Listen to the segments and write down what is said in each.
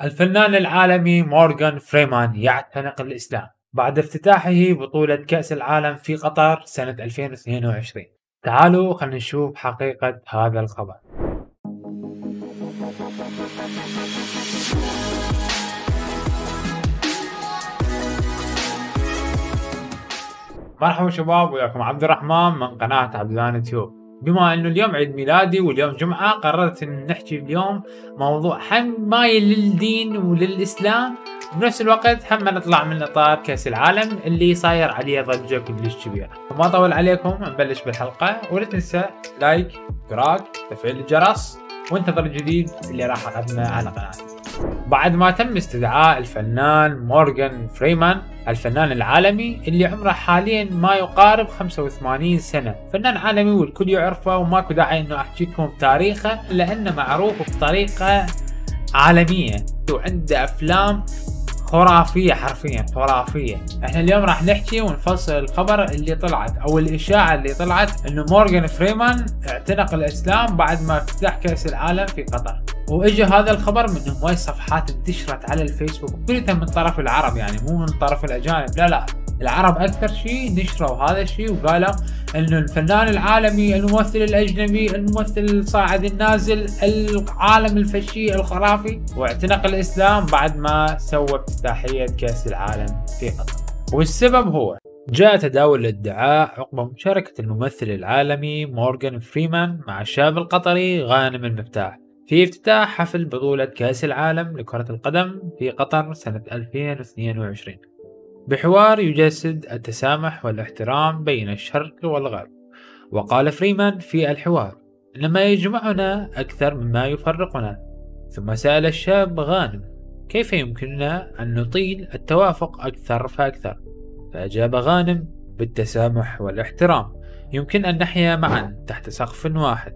الفنان العالمي مورغان فريمان يعتنق الإسلام بعد افتتاحه بطولة كأس العالم في قطر سنة 2022. تعالوا خلينا نشوف حقيقة هذا الخبر. مرحبا شباب، وياكم عبد الرحمن من قناة عبدان تيوب. بما انه اليوم عيد ميلادي واليوم جمعة، قررت ان نحكي اليوم موضوع هم مايل للدين وللاسلام، بنفس الوقت هم نطلع من اطار كاس العالم اللي صاير عليه ضجة كلش كبيرة. وما اطول عليكم نبلش بالحلقة، ولا تنسى لايك، اشتراك، تفعيل الجرس، وانتظر الجديد اللي راح اقدمه على قناتي. بعد ما تم استدعاء الفنان مورغان فريمان، الفنان العالمي اللي عمره حاليا ما يقارب 85 سنة، فنان عالمي والكل يعرفه وماكو داعي انه احكيكم بتاريخه لانه معروف بطريقة عالمية وعنده افلام خرافية، حرفيا خرافية. احنا اليوم راح نحكي ونفصل الخبر اللي طلعت او الاشاعة اللي طلعت انه مورغان فريمان اعتنق الاسلام بعد ما افتتح كأس العالم في قطر. واجى هذا الخبر من هواي صفحات انتشرت على الفيسبوك، كلها من طرف العرب، يعني مو من طرف الاجانب، لا العرب اكثر شيء نشروا هذا الشيء وقالوا انه الفنان العالمي، الممثل الاجنبي، الممثل الصاعد النازل، العالم الفشي الخرافي، واعتنق الاسلام بعد ما سوى افتتاحية كأس العالم في قطر. والسبب هو جاء تداول الادعاء عقب مشاركة الممثل العالمي مورغان فريمان مع الشاب القطري غانم المفتاح في افتتاح حفل بطولة كأس العالم لكرة القدم في قطر سنة 2022 بحوار يجسد التسامح والاحترام بين الشرق والغرب. وقال فريمان في الحوار إن ما يجمعنا أكثر مما يفرقنا. ثم سأل الشاب غانم كيف يمكننا أن نطيل التوافق أكثر فأكثر، فأجاب غانم بالتسامح والاحترام يمكن أن نحيا معا تحت سقف واحد.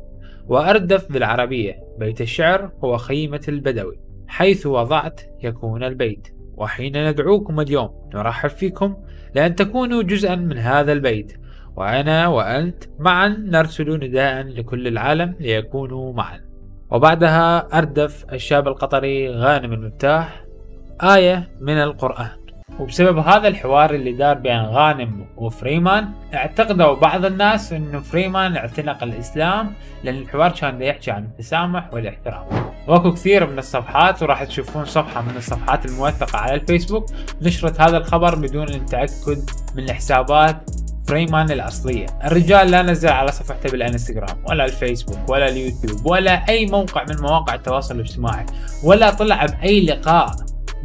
وأردف بالعربية بيت الشعر هو خيمة البدوي، حيث وضعت يكون البيت، وحين ندعوكم اليوم نرحب فيكم لأن تكونوا جزءا من هذا البيت، وأنا وأنت معا نرسل نداء لكل العالم ليكونوا معا. وبعدها أردف الشاب القطري غانم المفتاح آية من القرآن. وبسبب هذا الحوار اللي دار بين غانم وفريمان، اعتقدوا بعض الناس انه فريمان اعتنق الاسلام لان الحوار كان يحكي عن التسامح والاحترام. واكو كثير من الصفحات، وراح تشوفون صفحة من الصفحات الموثقة على الفيسبوك نشرت هذا الخبر بدون التأكد من الحسابات فريمان الأصلية. الرجال لا نزل على صفحته بالانستغرام ولا الفيسبوك ولا اليوتيوب ولا أي موقع من مواقع التواصل الاجتماعي، ولا طلع بأي لقاء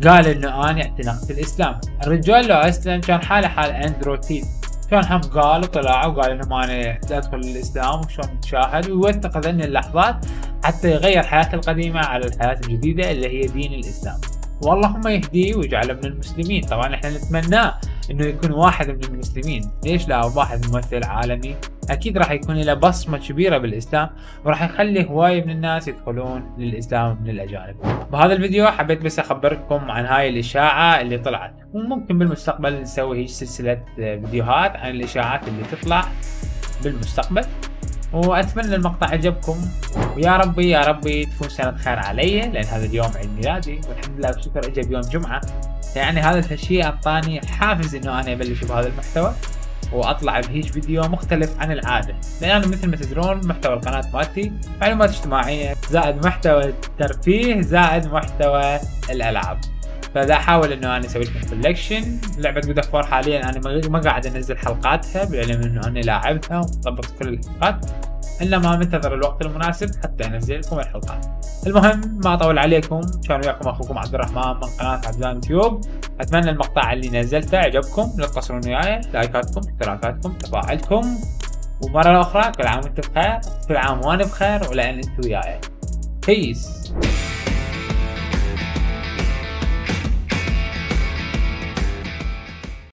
قال انه انا اعتنقت الاسلام. الرجال لو اسلم كان حاله حال اندرو تيت، كان هم قال وطلع وقال انه انا ادخل الاسلام وشلون تشاهد ويوثق ذني اللحظات حتى يغير حياته القديمه على الحياه الجديده اللي هي دين الاسلام. واللهم يهديه ويجعله من المسلمين. طبعا احنا نتمناه انه يكون واحد من المسلمين، ليش لا؟ واحد ممثل عالمي اكيد راح يكون له بصمه كبيره بالاسلام، وراح يخلي هوايه من الناس يدخلون للاسلام من الاجانب. بهذا الفيديو حبيت بس اخبركم عن هاي الاشاعه اللي طلعت، وممكن بالمستقبل نسوي هيك سلسله فيديوهات عن الاشاعات اللي تطلع بالمستقبل. واتمنى المقطع عجبكم، ويا ربي يا ربي تكون سنة خير علي، لان هذا اليوم عيد ميلادي والحمد لله بشكر اجى بيوم جمعة، يعني هذا الشيء اعطاني حافز انه انا ابلش بهذا المحتوى واطلع بهيج فيديو مختلف عن العادة، لان انا مثل ما تدرون محتوى القناة مالتي معلومات اجتماعية زائد محتوى الترفيه زائد محتوى الالعاب. فاذا احاول انه انا اسوي لكم كولكشن لعبه جود اوف وور، حاليا انا ما قاعد انزل حلقاتها بالعلم انه انا لاعبها وطبقت كل الحلقات، الا ما منتظر الوقت المناسب حتى انزل لكم الحلقات. المهم ما اطول عليكم، كان وياكم اخوكم عبد الرحمن من قناه عبدان تيوب. اتمنى المقطع اللي نزلته عجبكم، لا تقصرون وياي، لايكاتكم، اشتراكاتكم، تفاعلكم، ومره اخرى كل عام وانتم بخير، كل عام وانا بخير، ولان انتم وياي. بيس.